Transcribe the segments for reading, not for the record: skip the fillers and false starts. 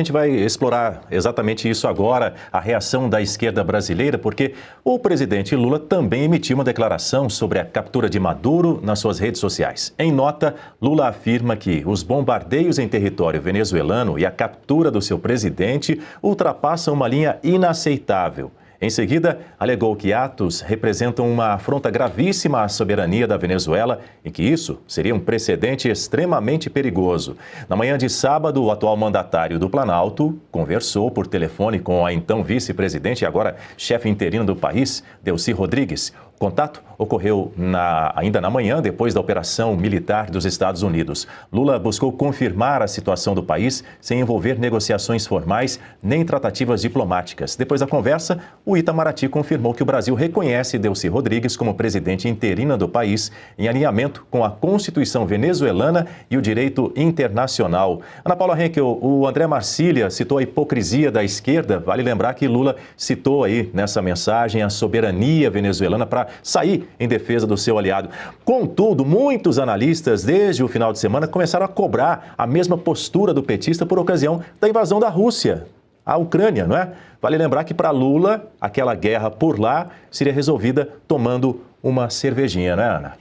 A gente vai explorar exatamente isso agora, a reação da esquerda brasileira, porque o presidente Lula também emitiu uma declaração sobre a captura de Maduro nas suas redes sociais. Em nota, Lula afirma que os bombardeios em território venezuelano e a captura do seu presidente ultrapassam uma linha inaceitável. Em seguida, alegou que atos representam uma afronta gravíssima à soberania da Venezuela e que isso seria um precedente extremamente perigoso. Na manhã de sábado, o atual mandatário do Planalto conversou por telefone com a então vice-presidente e agora chefe interino do país, Delcy Rodrigues. O contato ocorreu ainda na manhã, depois da operação militar dos Estados Unidos. Lula buscou confirmar a situação do país sem envolver negociações formais nem tratativas diplomáticas. Depois da conversa, o Itamaraty confirmou que o Brasil reconhece Delcy Rodrigues como presidente interina do país, em alinhamento com a Constituição venezuelana e o direito internacional. Ana Paula Henkel, o André Marcília citou a hipocrisia da esquerda. Vale lembrar que Lula citou aí nessa mensagem a soberania venezuelana para sair em defesa do seu aliado. Contudo, muitos analistas, desde o final de semana, começaram a cobrar a mesma postura do petista por ocasião da invasão da Rússia à Ucrânia, não é? Vale lembrar que para Lula, aquela guerra por lá seria resolvida tomando uma cervejinha, não é, Ana?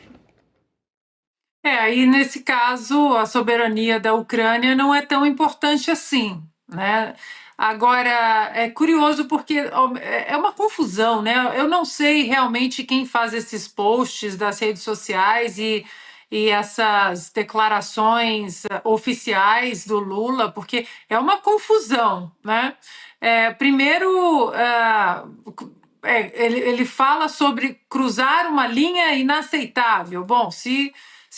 Aí nesse caso, a soberania da Ucrânia não é tão importante assim, né? Agora, é curioso porque é uma confusão, né? Eu não sei realmente quem faz esses posts das redes sociais e essas declarações oficiais do Lula, porque é uma confusão, né? Primeiro, ele fala sobre cruzar uma linha inaceitável. Bom, se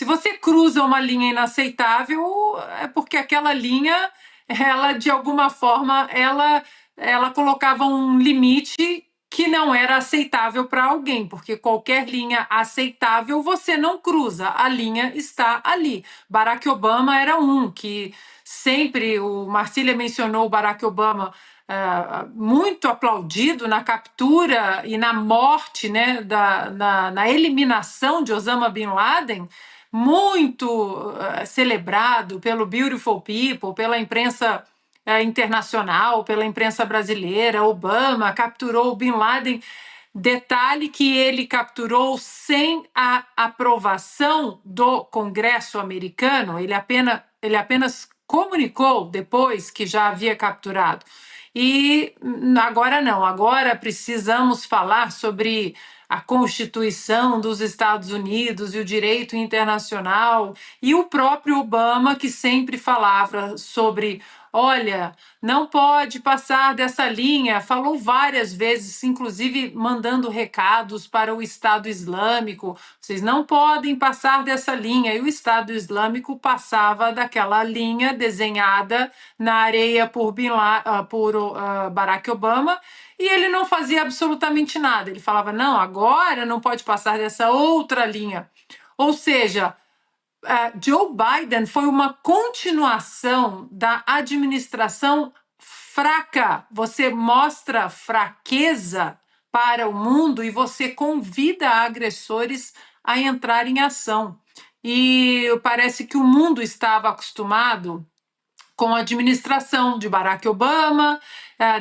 você cruza uma linha inaceitável, é porque aquela linha, ela de alguma forma, ela colocava um limite que não era aceitável para alguém, porque qualquer linha aceitável você não cruza, a linha está ali. Barack Obama era um que sempre, o Marcília mencionou o Barack Obama, muito aplaudido na captura e na morte, né, na eliminação de Osama Bin Laden, muito celebrado pelo Beautiful People, pela imprensa internacional, pela imprensa brasileira. Obama capturou o Bin Laden. Detalhe que ele capturou sem a aprovação do Congresso americano, ele apenas comunicou depois que já havia capturado. E agora não, agora precisamos falar sobre a Constituição dos Estados Unidos e o direito internacional, e o próprio Obama, que sempre falava sobre, olha, não pode passar dessa linha, falou várias vezes, inclusive mandando recados para o Estado Islâmico, vocês não podem passar dessa linha, e o Estado Islâmico passava daquela linha desenhada na areia por Barack Obama, e ele não fazia absolutamente nada. Ele falava, não, agora não pode passar dessa outra linha. Ou seja, Joe Biden foi uma continuação da administração fraca. Você mostra fraqueza para o mundo e você convida agressores a entrar em ação. E parece que o mundo estava acostumado com a administração de Barack Obama,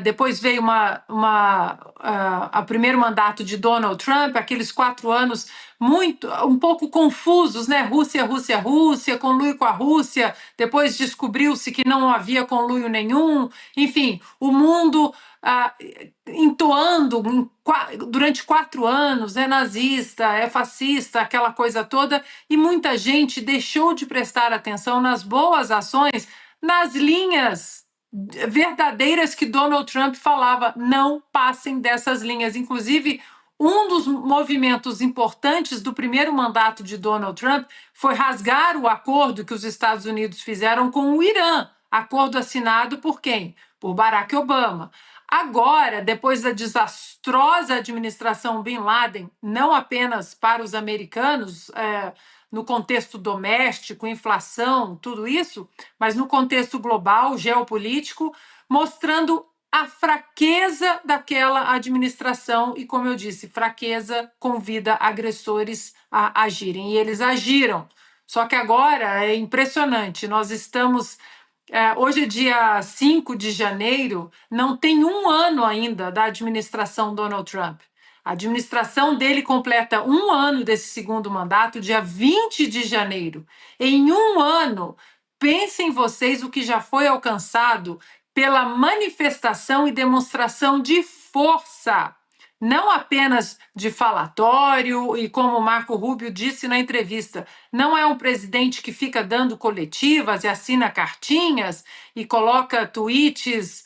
depois veio o primeiro mandato de Donald Trump, aqueles 4 anos um pouco confusos, né? Rússia, Rússia, Rússia, conluio com a Rússia, depois descobriu-se que não havia conluio nenhum, enfim, o mundo entoando durante 4 anos, é nazista, é fascista, aquela coisa toda, e muita gente deixou de prestar atenção nas boas ações, nas linhas verdadeiras que Donald Trump falava, não passem dessas linhas. Inclusive, um dos movimentos importantes do primeiro mandato de Donald Trump foi rasgar o acordo que os Estados Unidos fizeram com o Irã, acordo assinado por quem? Por Barack Obama. Agora, depois da desastrosa administração Bin Laden, não apenas para os americanos, no contexto doméstico, inflação, tudo isso, mas no contexto global, geopolítico, mostrando a fraqueza daquela administração e, como eu disse, fraqueza convida agressores a agirem, e eles agiram. Só que agora é impressionante, nós estamos Hoje é dia 5 de janeiro, não tem um ano ainda da administração Donald Trump. A administração dele completa um ano desse segundo mandato, dia 20 de janeiro. Em um ano, pensem vocês o que já foi alcançado pela manifestação e demonstração de força, não apenas de falatório, e como o Marco Rubio disse na entrevista, não é um presidente que fica dando coletivas e assina cartinhas e coloca tweets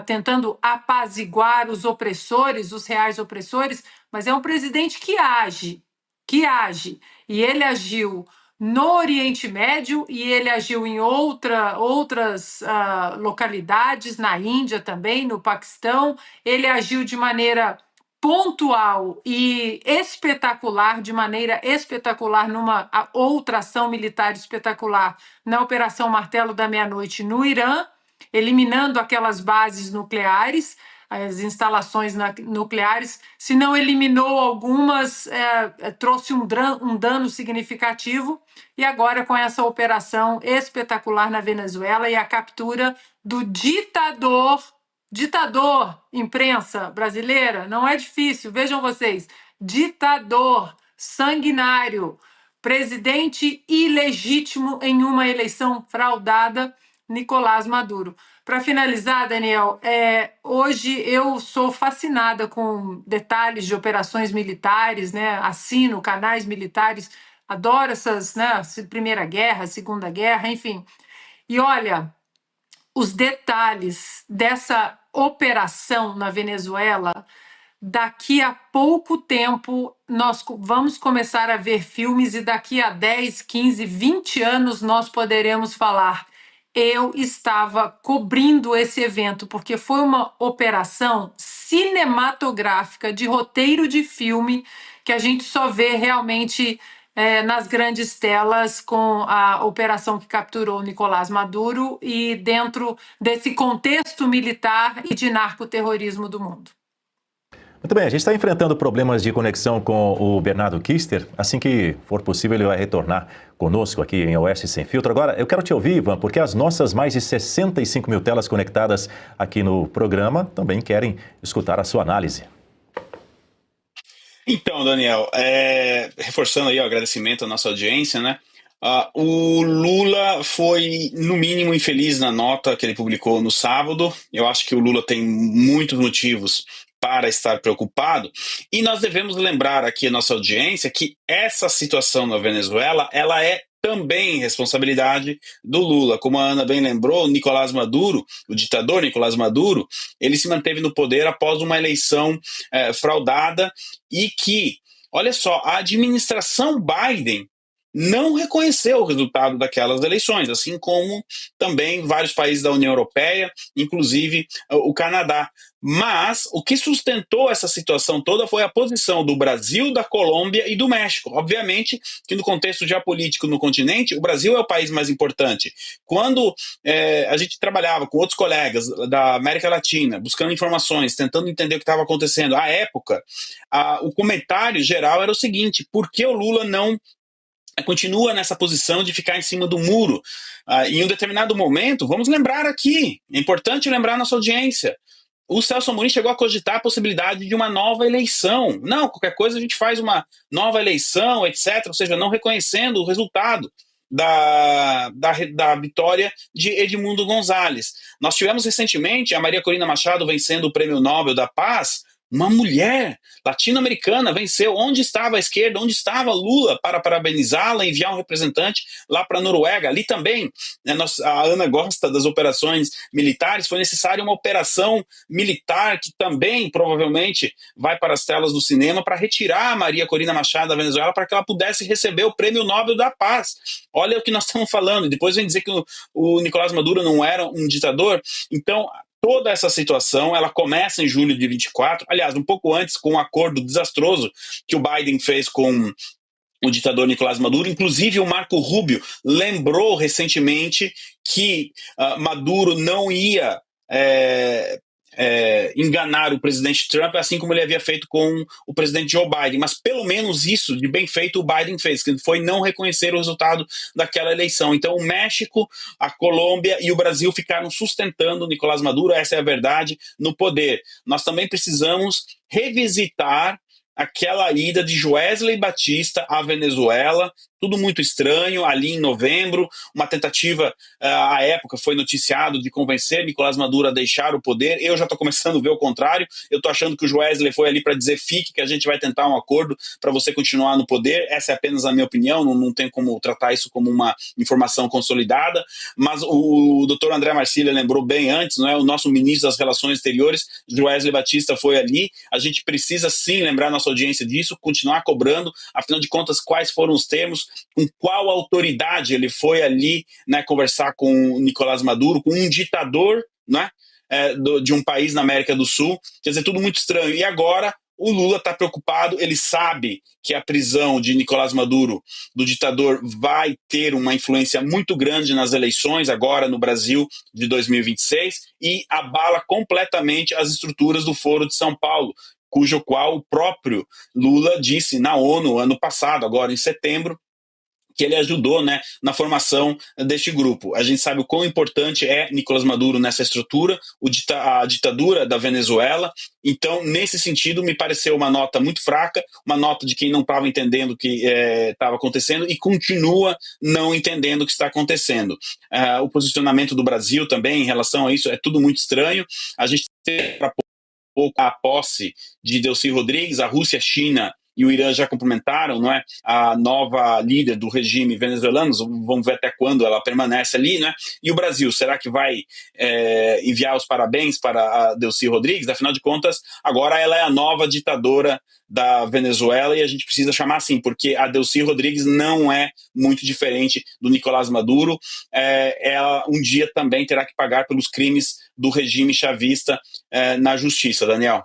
tentando apaziguar os opressores, os reais opressores, mas é um presidente que age, que age. E ele agiu no Oriente Médio e ele agiu em outras localidades, na Índia também, no Paquistão. Ele agiu de maneira pontual e espetacular, de maneira espetacular, numa outra ação militar espetacular, na Operação Martelo da Meia-Noite no Irã, eliminando aquelas bases nucleares, as instalações nucleares. Se não eliminou algumas, trouxe um dano significativo. E agora, com essa operação espetacular na Venezuela e a captura do ditador, imprensa brasileira, não é difícil, vejam vocês, ditador, sanguinário, presidente ilegítimo em uma eleição fraudada, Nicolás Maduro. Para finalizar, Daniel, hoje eu sou fascinada com detalhes de operações militares, né? Assino canais militares, adoro essas, né? Primeira Guerra, Segunda Guerra, enfim. E olha, os detalhes dessa operação na Venezuela, daqui a pouco tempo nós vamos começar a ver filmes e daqui a 10, 15, 20 anos nós poderemos falar: eu estava cobrindo esse evento, porque foi uma operação cinematográfica de roteiro de filme que a gente só vê realmente nas grandes telas com a operação que capturou Nicolás Maduro e dentro desse contexto militar e de narcoterrorismo do mundo. Muito bem, a gente está enfrentando problemas de conexão com o Bernardo Kister. Assim que for possível, ele vai retornar conosco aqui em Oeste Sem Filtro. Agora, eu quero te ouvir, Ivan, porque as nossas mais de 65 mil telas conectadas aqui no programa também querem escutar a sua análise. Então, Daniel, reforçando aí o agradecimento à nossa audiência, né? O Lula foi, no mínimo, infeliz na nota que ele publicou no sábado. Eu acho que o Lula tem muitos motivos para estar preocupado, e nós devemos lembrar aqui a nossa audiência que essa situação na Venezuela, ela é também responsabilidade do Lula. Como a Ana bem lembrou, Nicolás Maduro, o ditador Nicolás Maduro, ele se manteve no poder após uma eleição fraudada e que, olha só, a administração Biden não reconheceu o resultado daquelas eleições, assim como também vários países da União Europeia, inclusive o Canadá. Mas o que sustentou essa situação toda foi a posição do Brasil, da Colômbia e do México. Obviamente que no contexto geopolítico no continente, o Brasil é o país mais importante. Quando a gente trabalhava com outros colegas da América Latina, buscando informações, tentando entender o que estava acontecendo, à época, o comentário geral era o seguinte: por que o Lula não continua nessa posição de ficar em cima do muro? Em um determinado momento, vamos lembrar aqui, é importante lembrar a nossa audiência, o Celso Amorim chegou a cogitar a possibilidade de uma nova eleição. Não, qualquer coisa a gente faz uma nova eleição, etc., ou seja, não reconhecendo o resultado da vitória de Edmundo Gonzalez. Nós tivemos recentemente a Maria Corina Machado vencendo o Prêmio Nobel da Paz. Uma mulher latino-americana venceu. Onde estava a esquerda? Onde estava Lula para parabenizá-la, enviar um representante lá para a Noruega? Ali também, né, a Ana gosta das operações militares, foi necessária uma operação militar que também provavelmente vai para as telas do cinema para retirar a Maria Corina Machado da Venezuela para que ela pudesse receber o Prêmio Nobel da Paz. Olha o que nós estamos falando. E depois vem dizer que o Nicolás Maduro não era um ditador. Então, toda essa situação, ela começa em julho de 24, aliás, um pouco antes, com um acordo desastroso que o Biden fez com o ditador Nicolás Maduro. Inclusive, o Marco Rubio lembrou recentemente que Maduro não ia enganar o presidente Trump, assim como ele havia feito com o presidente Joe Biden, mas pelo menos isso de bem feito o Biden fez, que foi não reconhecer o resultado daquela eleição. Então o México, a Colômbia e o Brasil ficaram sustentando o Nicolás Maduro, essa é a verdade, no poder. Nós também precisamos revisitar aquela ida de Joesley Batista à Venezuela, tudo muito estranho, ali em novembro, uma tentativa, à época foi noticiado, de convencer Nicolás Maduro a deixar o poder. Eu já estou começando a ver o contrário, eu estou achando que o Joesley foi ali para dizer fique, que a gente vai tentar um acordo para você continuar no poder. Essa é apenas a minha opinião, não tem como tratar isso como uma informação consolidada, mas o doutor André Marcília lembrou bem antes, não é? O nosso ministro das Relações Exteriores, Joesley Batista, foi ali. A gente precisa sim lembrar nossa audiência disso, continuar cobrando, afinal de contas, quais foram os termos, com qual autoridade ele foi ali, né, conversar com o Nicolás Maduro, com um ditador, né, de um país na América do Sul. Quer dizer, tudo muito estranho. E agora o Lula está preocupado, ele sabe que a prisão de Nicolás Maduro, do ditador, vai ter uma influência muito grande nas eleições agora no Brasil de 2026 e abala completamente as estruturas do Foro de São Paulo, cujo qual o próprio Lula disse na ONU ano passado, agora em setembro, que ele ajudou, né, na formação deste grupo. A gente sabe o quão importante é Nicolás Maduro nessa estrutura, a ditadura da Venezuela. Então, nesse sentido, me pareceu uma nota muito fraca, uma nota de quem não estava entendendo o que estava acontecendo e continua não entendendo o que está acontecendo. O posicionamento do Brasil também em relação a isso é tudo muito estranho. A gente tem para pouco a posse de Delcy Rodrigues, a Rússia, a China e o Irã já cumprimentaram, não é, a nova líder do regime venezuelano. Vamos ver até quando ela permanece ali, né? E o Brasil, será que vai enviar os parabéns para a Delcy Rodrigues? Afinal de contas, agora ela é a nova ditadora da Venezuela e a gente precisa chamar assim, porque a Delcy Rodrigues não é muito diferente do Nicolás Maduro. Ela um dia também terá que pagar pelos crimes do regime chavista na justiça, Daniel.